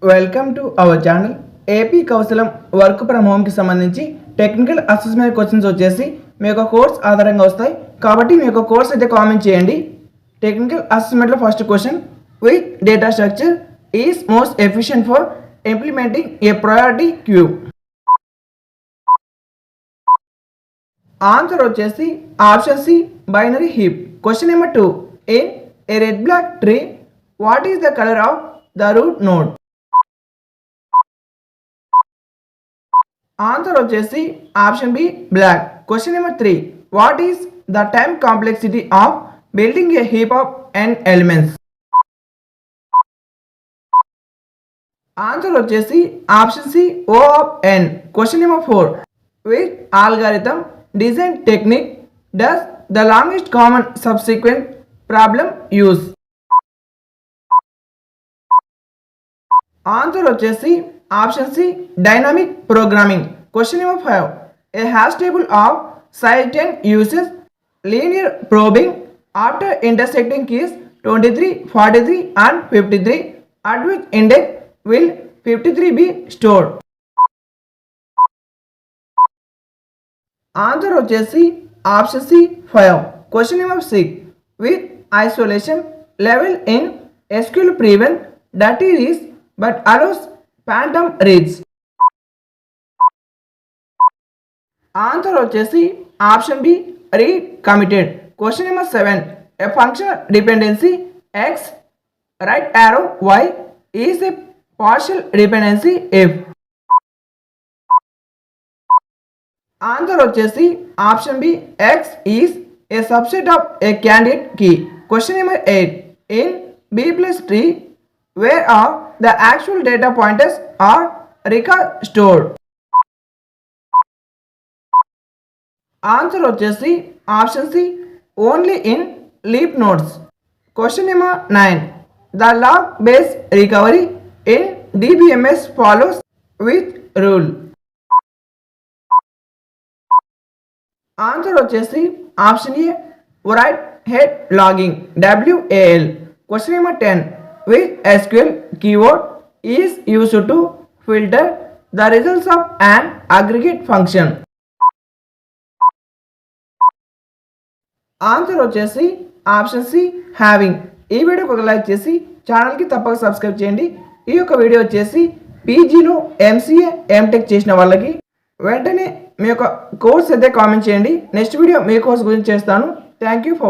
Welcome to our channel. AP Kaushalam work from హోమ్కి సంబంధించి technical assessment questions వచ్చేసి మీ యొక్క కోర్స్ ఆధారంగా వస్తాయి. కాబట్టి మీ యొక్క కోర్స్ అయితే కామెంట్ చేయండి. టెక్నికల్ అసెస్మెంట్లో first question, which data structure is most efficient for implementing a priority queue? Answer వచ్చేసి option C, binary heap. Question number 2, in a red black tree what is the colour of the root node? Answer వచ్చేసి option B, black. Question number 3, what is the time complexity of building a heap of n elements? Answer వచ్చేసి option C, O of n. Question number 4, which algorithm design technique does the longest common subsequent problem use? Answer వచ్చేసి option C, dynamic programming. Question number 5, a hash table of size 10 uses linear probing after intersecting keys 23, 43 and 53. At which index will 53 be stored? Answer వచ్చేసి option C, 5. Question number 6, with isolation level in SQL prevent dirty reads but allows phantom reads? Answer వచ్చేసి option B, read committed. Question number 7, a function dependency x right arrow y is a partial dependency if? Answer వచ్చేసి option B, x is a subset of a candidate key. Question number 8, in b plus tree where are the actual data pointers are record stored? Answer వచ్చేసి option C, only in leaf nodes. Question number 9, the log base recovery in DBMS follows with rule? Answer వచ్చేసి option A, write head logging WAL. Question number 10, which SQL keyword is used to filter the results of an aggregate function? Answer వచ్చేసి option C, having. ఈ వీడియోకి ఒక like చేసి ఛానల్కి తప్పక subscribe చేయండి. ఈ యొక్క వీడియో వచ్చేసి పీజీలో MCA MTech చేసిన వాళ్ళకి వెంటనే మీ యొక్క కోర్స్ అయితే కామెంట్ చేయండి. నెక్స్ట్ వీడియో మీ కోర్స్ గురించి చేస్తాను. Thank you for watching.